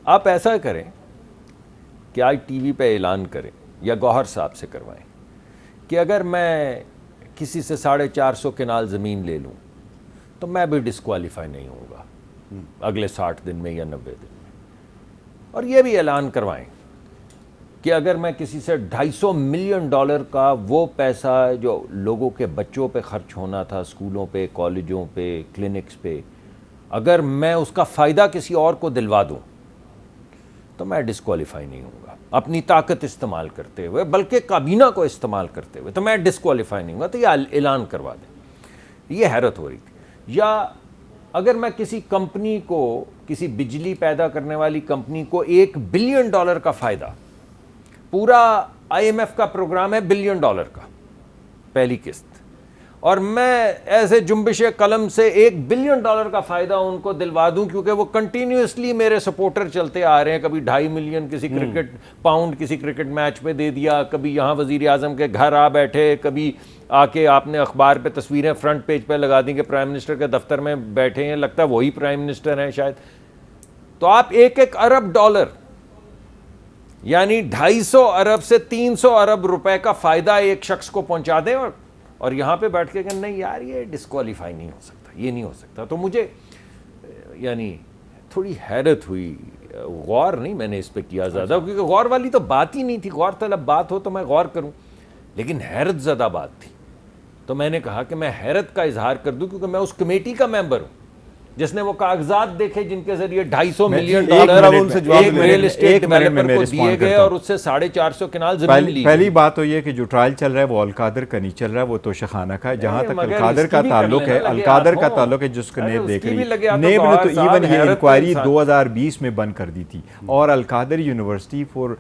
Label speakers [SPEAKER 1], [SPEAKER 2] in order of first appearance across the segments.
[SPEAKER 1] आप ऐसा करें कि आज टीवी पे ऐलान करें या गौहर साहब से करवाएं कि अगर मैं किसी से 450 कनाल ज़मीन ले लूँ तो मैं भी डिस्क्वालीफाई नहीं होऊंगा अगले 60 दिन में या 90 दिन में। और ये भी ऐलान करवाएं कि अगर मैं किसी से $250 मिलियन का वो पैसा जो लोगों के बच्चों पे खर्च होना था, स्कूलों पे, कॉलेजों पे, क्लिनिक्स पे, अगर मैं उसका फ़ायदा किसी और को दिलवा दूं तो मैं डिस्क्वालीफाई नहीं होऊंगा अपनी ताकत इस्तेमाल करते हुए, बल्कि काबीना को इस्तेमाल करते हुए, तो मैं डिस्क्वालीफाई नहीं होऊंगा। तो ये ऐलान करवा दें। ये हैरत हो रही थी। या अगर मैं किसी कंपनी को, किसी बिजली पैदा करने वाली कंपनी को $1 बिलियन का फ़ायदा, पूरा IMF का प्रोग्राम है $1 बिलियन का पहली किस्त, और मैं ऐसे जुम्बिश कलम से $1 बिलियन का फ़ायदा उनको दिलवा दूं क्योंकि वो कंटिन्यूसली मेरे सपोर्टर चलते आ रहे हैं। कभी 2.5 मिलियन किसी क्रिकेट पाउंड किसी क्रिकेट मैच पे दे दिया, कभी यहाँ वज़ीर आज़म के घर आ बैठे, कभी आके आपने अखबार पे तस्वीरें फ्रंट पेज पे लगा दी कि प्राइम मिनिस्टर के दफ्तर में बैठे हैं, लगता है वही प्राइम मिनिस्टर हैं शायद। तो आप $1 अरब यानी 250 अरब से 300 अरब रुपए का फ़ायदा एक शख्स को पहुंचा दें और यहाँ पे बैठ के कहना नहीं यार ये डिस्क्वालीफाई नहीं हो सकता, ये नहीं हो सकता। तो मुझे यानी थोड़ी हैरत हुई। गौर नहीं मैंने इस पे किया ज़्यादा, क्योंकि गौर वाली तो बात ही नहीं थी। गौर तलब बात हो तो मैं गौर करूं, लेकिन हैरत ज़्यादा बात थी। तो मैंने कहा कि मैं हैरत का इजहार कर दूं क्योंकि मैं उस कमेटी का मेंबर हूं जिसने वो कागजात देखे जिनके जरिए $250 मिलियन एक रियल एस्टेट डेवलपर को दिए गए और उससे 450 कनाल जमीन ली।
[SPEAKER 2] पहली बात तो ये कि जो ट्रायल चल रहा है वो अलकादर का नहीं चल रहा है, वो तोशाखाना का है। जहां तक अलकादर का ताल्लुक है, अलकादर का ताल्लुक है जिसको नेब देख रही है, नेब ने तो इवन ये इंक्वायरी 2020 में बंद कर दी थी। और अलकादर यूनिवर्सिटी फॉर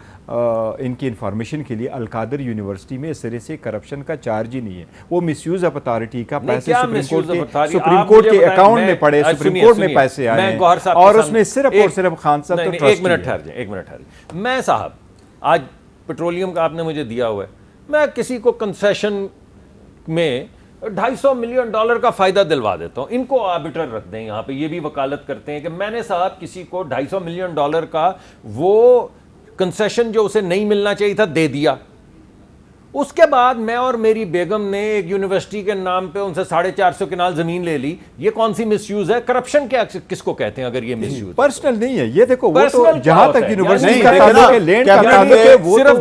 [SPEAKER 2] इनकी इंफॉर्मेशन के लिए, अलकादर यूनिवर्सिटी में इस तरह से करप्शन का चार्ज ही नहीं है। वो मिसयूज ऑफ अथॉरिटी का पैसे सुप्रीम कोर्ट के अकाउंट में पड़े, सुप्रीम कोर्ट में पैसे आए हैं और उसमें सिर्फ और सिर्फ खान साहब तो ट्रस्ट।
[SPEAKER 1] एक मिनट ठहर जाए। मैं साहब आज पेट्रोलियम का आपने मुझे दिया हुआ है, मैं किसी को कंसेशन में $250 मिलियन का फायदा दिलवा देता हूं। इनको आर्बिटर रख दें यहाँ पे, ये भी वकालत करते हैं कि मैंने साहब किसी को $250 मिलियन का वो कंसेशन जो उसे नहीं मिलना चाहिए था दे दिया। उसके बाद मैं और मेरी बेगम ने एक यूनिवर्सिटी के नाम पे उनसे 450 कनाल जमीन ले ली। ये कौन सी मिसयूज है? करप्शन क्या किसको कहते हैं? अगर ये मिसयूज
[SPEAKER 2] पर्सनल नहीं है, ये देखो वो तो जहां तक यूनिवर्सिटी
[SPEAKER 1] का ताल्लुक है, लैंड का ताल्लुक है, वो सिर्फ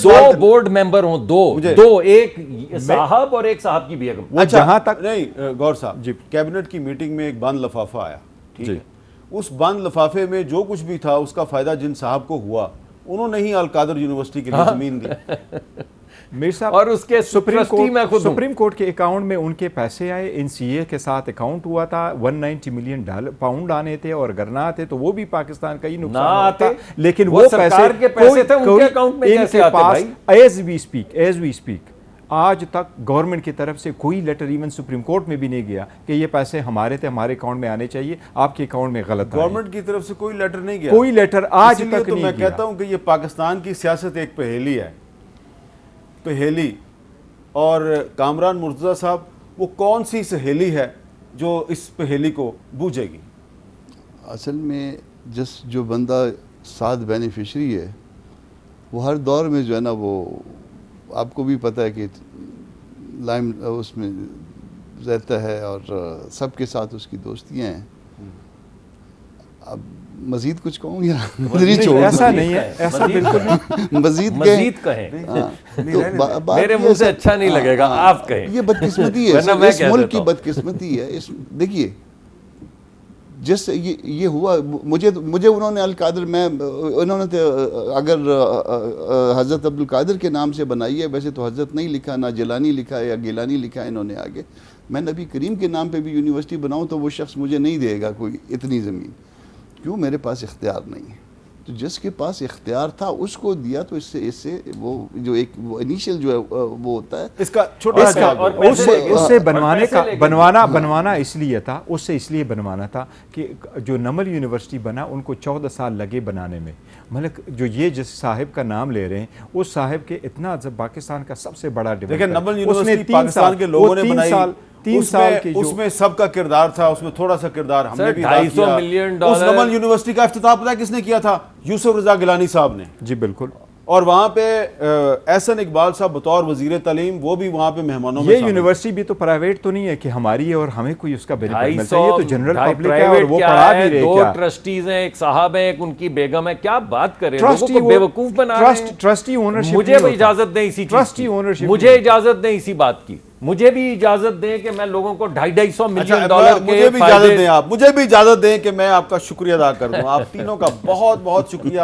[SPEAKER 1] दो बोर्ड मेंबर हों, दो एक साहब और एक साहब की बेगम।
[SPEAKER 3] अच्छा, जहां तक नहीं गौर साहब जी, कैबिनेट की मीटिंग में एक बंद लिफाफा आया, ठीक है, उस बंद लिफाफे में जो कुछ भी था उसका फायदा जिन साहब को हुआ उन्होंने ही अलकादर यूनिवर्सिटी के लिए जमीन दी।
[SPEAKER 2] मीर साहब
[SPEAKER 1] और उसके
[SPEAKER 2] सुप्रीम कोर्ट के अकाउंट में उनके पैसे आए, NCA के साथ अकाउंट हुआ था, $190 मिलियन पाउंड आने थे, और अगर ना आते तो वो भी पाकिस्तान का ही नुकसान आते। लेकिन वो
[SPEAKER 1] सरकार के पैसे थे, उनके अकाउंट में कैसे आते भाई?
[SPEAKER 2] एज वी स्पीक आज तक गवर्नमेंट की तरफ से कोई लेटर इवन सुप्रीम कोर्ट में भी नहीं गया कि ये पैसे हमारे थे, हमारे अकाउंट में आने चाहिए, आपके अकाउंट में गलत।
[SPEAKER 3] गवर्नमेंट की तरफ से कोई लेटर नहीं गया,
[SPEAKER 2] कोई लेटर आज तक
[SPEAKER 3] तो
[SPEAKER 2] नहीं
[SPEAKER 3] मैं
[SPEAKER 2] गया।
[SPEAKER 3] कहता हूं कि ये पाकिस्तान की सियासत एक पहेली है, पहेली। और कामरान मुर्तज़ा साहब, वो कौन सी सहेली है जो इस पहेली को बूझेगी?
[SPEAKER 4] असल में जो बंदा साथ बेनिफिशरी है वो हर दौर में जो है ना, वो आपको भी पता है कि लाइम उसमें रहता है और सबके साथ उसकी दोस्तियां हैं। अब मजीद कुछ कहूँ या
[SPEAKER 2] ऐसा नहीं है, ऐसा बिल्कुल नहीं।
[SPEAKER 1] मजीद कहें तो मेरे मुंह से अच्छा नहीं लगेगा, आप कहें।
[SPEAKER 4] ये बदकिस्मती है, इस मुल्क की बदकिस्मती है। इस देखिए जिस ये हुआ, मुझे उन्होंने अलकादर उन्होंने तो अगर हज़रत अब्दुल कादिर के नाम से बनाई है, वैसे तो हज़रत नहीं लिखा, ना जिलानी लिखा है या गिलानी लिखा है इन्होंने आगे। मैं नबी करीम के नाम पे भी यूनिवर्सिटी बनाऊं तो वो शख्स मुझे नहीं देगा कोई इतनी ज़मीन, क्यों? मेरे पास इख्तियार नहीं है। तो जिसके पास इख्तियार था उसको दिया, तो इससे वो जो एक वो इनिशियल जो है वो होता है,
[SPEAKER 3] इसका छोटा
[SPEAKER 2] उससे बनवाना इसलिए था, उससे इसलिए बनवाना था कि जो नमल यूनिवर्सिटी बना उनको 14 साल लगे बनाने में। मतलब जो ये जिस साहिब का नाम ले रहे हैं, उस साहिब के इतना पाकिस्तान का सबसे बड़ा
[SPEAKER 3] नमल यूनिवर्सिटी पाकिस्तान के लोगों ने बनाई,
[SPEAKER 2] 3 साल की
[SPEAKER 3] उसमें सबका किरदार था, उसमें थोड़ा सा किरदार हमने भी अदा
[SPEAKER 1] 250
[SPEAKER 3] किया।
[SPEAKER 1] मिलियन
[SPEAKER 3] उस
[SPEAKER 1] डॉलर
[SPEAKER 3] नमल यूनिवर्सिटी का इफ्तिताह पता है किसने किया था? यूसुफ रजा गिलानी साहब ने।
[SPEAKER 2] जी बिल्कुल।
[SPEAKER 3] और वहाँ पे एहसन इकबाल साहब बतौर वजीर तालीम वो भी वहाँ पे मेहमानों में।
[SPEAKER 2] ये यूनिवर्सिटी भी तो प्राइवेट तो नहीं है कि हमारी है और हमें कोई उसका बेनिफिट मिलता है, ये तो जनरल पब्लिक है और वो पढ़ा भी रहे।
[SPEAKER 1] 2 ट्रस्टीज हैं, एक साहब है, एक उनकी बेगम है। क्या बात करें, लोगों को बेवकूफ बना रहे हैं।
[SPEAKER 2] ट्रस्टी ओनरशिप
[SPEAKER 1] मुझे भी इजाजत दें इसी
[SPEAKER 2] ट्रस्टी ओनरशिप,
[SPEAKER 1] मुझे इजाजत दें इसी बात की। मुझे भी इजाजत दें कि मैं लोगों को 250 मिलियन डॉलर के
[SPEAKER 3] मुझे भी इजाजत दें, आप मुझे भी इजाजत दें कि मैं आपका शुक्रिया अदा कर दूं। आप तीनों का बहुत बहुत शुक्रिया।